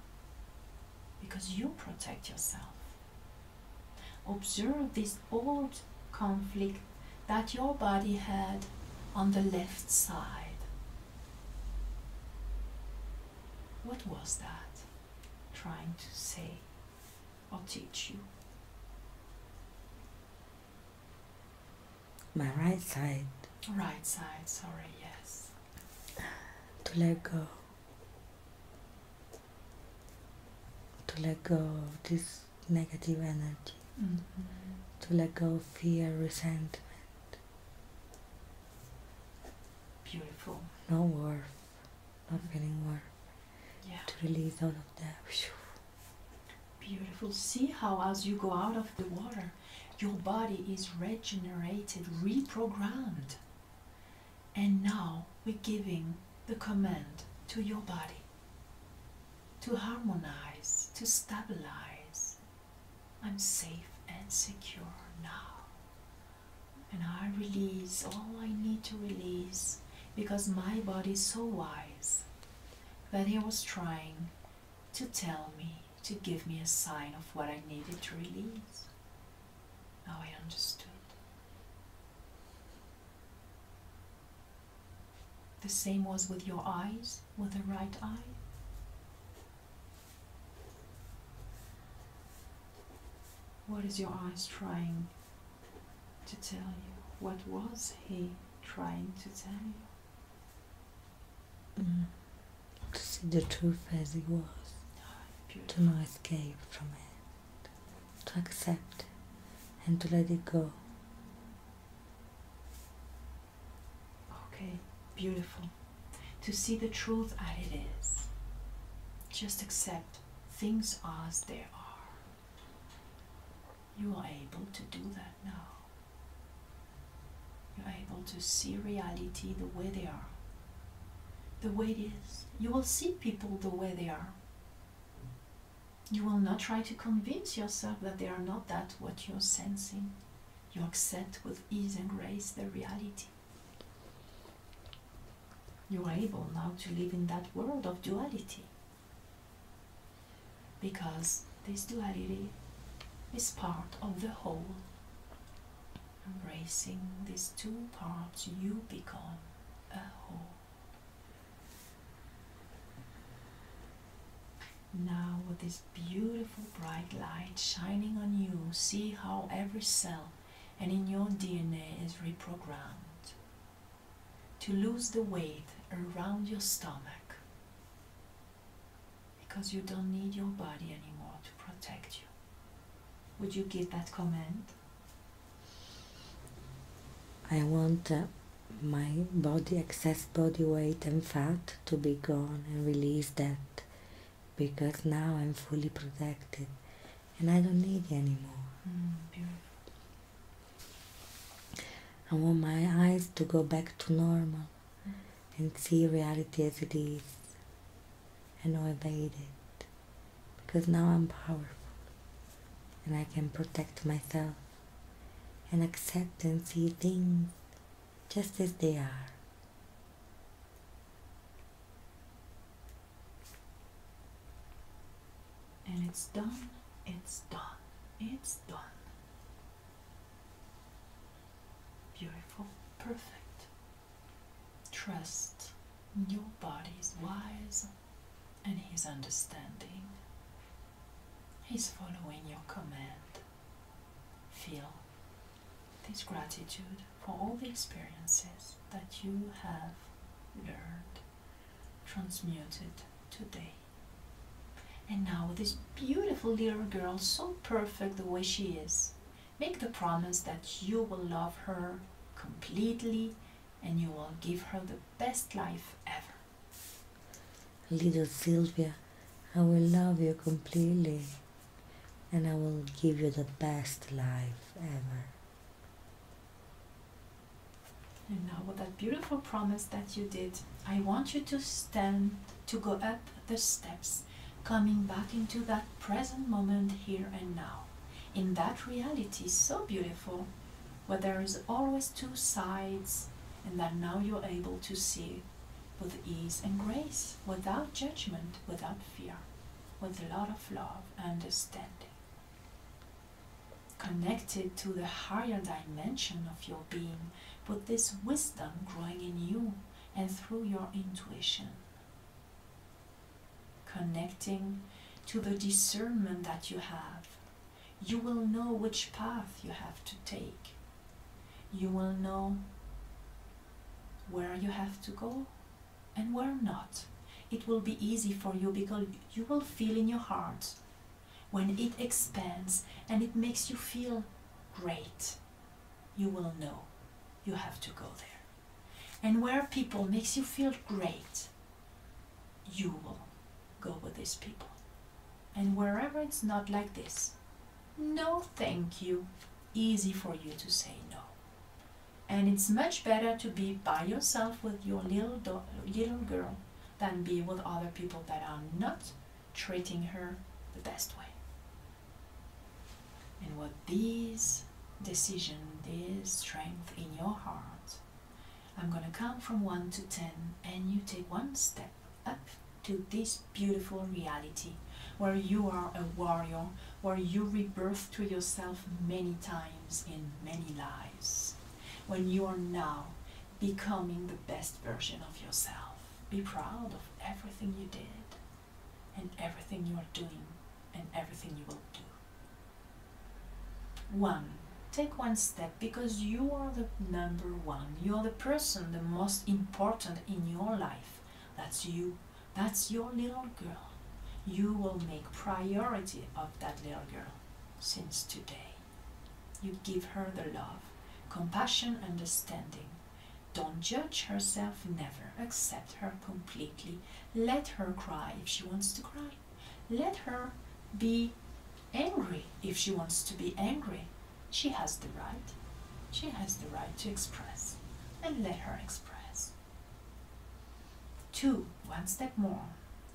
because you protect yourself. Observe this old conflict that your body had on the left side. What was that trying to say or teach you? My right side. Right side, sorry, yes. To let go. To let go of this negative energy. To let go of fear, resentment. Beautiful. No worth. Not feeling worth. Yeah. To release all of that. Beautiful. See how as you go out of the water, your body is regenerated, reprogrammed. And now we're giving the command to your body to harmonize, to stabilize. I'm safe and secure now. And I release all I need to release, because my body is so wise that he was trying to tell me, to give me a sign of what I needed to release. Now I understood. The same was with your eyes, with the right eye. What is your eyes trying to tell you? What was he trying to tell you? To see the truth as it was. Beautiful. To not escape from it. to accept and to let it go. Okay, beautiful. To see the truth as it is. Just accept things as they are. You are able to do that now. You're able to see reality the way they are. The way it is. You will see people the way they are. You will not try to convince yourself that they are not that what you're sensing. You accept with ease and grace the reality. You are able now to live in that world of duality. Because this duality is part of the whole. Embracing these two parts, you become a whole. Now with this beautiful bright light shining on you, see how every cell and in your DNA is reprogrammed to lose the weight around your stomach, because you don't need your body anymore to protect you. Would you give that command? I want my body, excess body weight and fat to be gone, and release that, because now I'm fully protected and I don't need it anymore. Beautiful. I want my eyes to go back to normal and see reality as it is and not evade it, because now I'm powerful and I can protect myself and accept and see things just as they are. And it's done, it's done, it's done. Beautiful, perfect. Trust your body is wise and he's understanding. He's following your command. Feel this gratitude for all the experiences that you have learned, transmuted today. And now with this beautiful little girl, so perfect the way she is, make the promise that you will love her completely and you will give her the best life ever. Little Sylvia, I will love you completely and I will give you the best life ever. And now with that beautiful promise that you did, I want you to stand, to go up the steps, coming back into that present moment here and now. In that reality so beautiful, where there is always two sides, and that now you're able to see with ease and grace, without judgment, without fear, with a lot of love and understanding. Connected to the higher dimension of your being, with this wisdom growing in you and through your intuition. Connecting to the discernment that you have. You will know which path you have to take. You will know where you have to go and where not. It will be easy for you because you will feel in your heart when it expands and it makes you feel great. You will know you have to go there. And where people makes you feel great, you will go with these people. And wherever it's not like this, no thank you, easy for you to say no. And it's much better to be by yourself with your little girl than be with other people that are not treating her the best way. And with this decision, this strength in your heart, I'm going to count from 1 to 10 and you take one step up to this beautiful reality where you are a warrior, where you rebirth to yourself many times in many lives, when you are now becoming the best version of yourself. Be proud of everything you did and everything you are doing and everything you will do. 1. Take one step, because you are the number one. You are the person the most important in your life. That's you. That's your little girl. You will make priority of that little girl. since today. You give her the love, compassion, understanding. Don't judge herself, never. Accept her completely. Let her cry if she wants to cry. Let her be angry if she wants to be angry. She has the right. She has the right to express. And let her express. 2, one step more.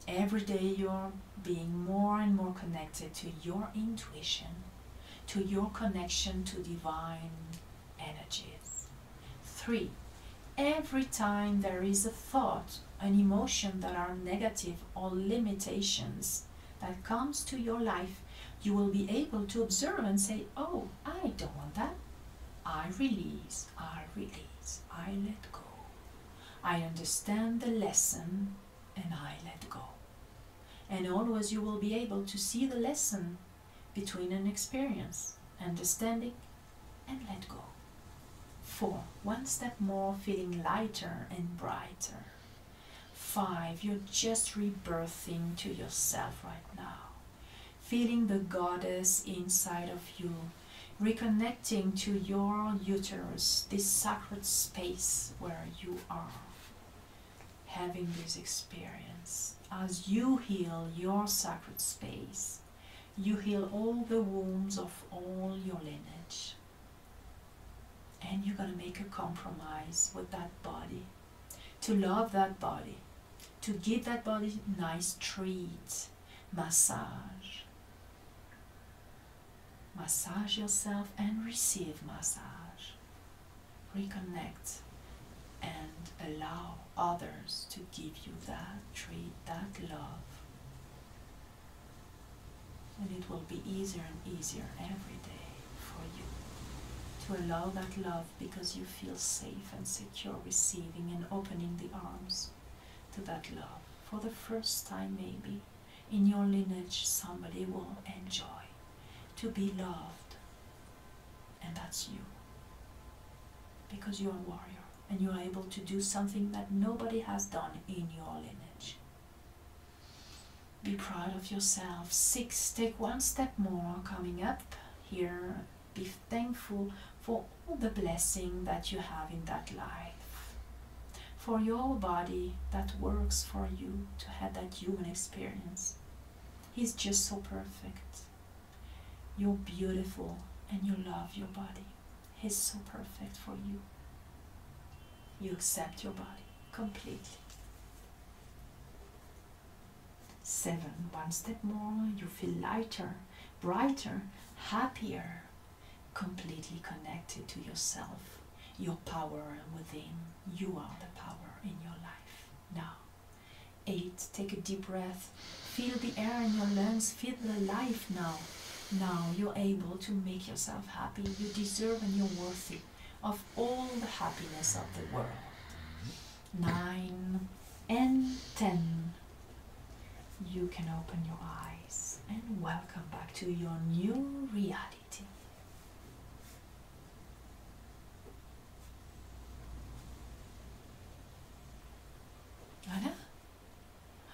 Every day you're being more and more connected to your intuition, to your connection to divine energies. 3, every time there is a thought, an emotion that are negative or limitations that comes to your life, you will be able to observe and say, oh, I don't want that. I release, I let go. I understand the lesson and I let go. And always you will be able to see the lesson between an experience, understanding and let go. 4, one step more, feeling lighter and brighter. 5, you're just rebirthing to yourself right now, feeling the goddess inside of you, reconnecting to your uterus, this sacred space where you are having this experience. As you heal your sacred space, you heal all the wounds of all your lineage. And you're going to make a compromise with that body, to love that body, to give that body nice treats, massage. Massage yourself and receive massage. Reconnect and allow others to give you that treat, that love. And it will be easier and easier every day for you to allow that love, because you feel safe and secure receiving and opening the arms to that love. For the first time maybe in your lineage, somebody will enjoy to be loved, and that's you, because you're a warrior and you're able to do something that nobody has done in your lineage. Be proud of yourself. 6, take one step more coming up here. Be thankful for all the blessing that you have in that life, for your body that works for you to have that human experience. He's just so perfect. You're beautiful and you love your body. He's so perfect for you. You accept your body completely. 7, one step more, you feel lighter, brighter, happier, completely connected to yourself, your power within. You are the power in your life now. 8, take a deep breath, feel the air in your lungs, feel the life now. Now you're able to make yourself happy. You deserve and you're worthy of all the happiness of the world. 9 and 10. You can open your eyes and welcome back to your new reality. Anna,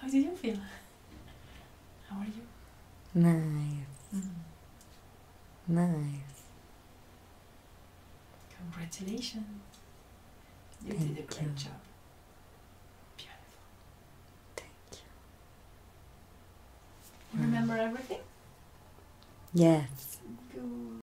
how did you feel? How are you? Nice. Nice. Congratulations. You Thank did a great you. job. Beautiful. Thank You remember everything? you. Yes.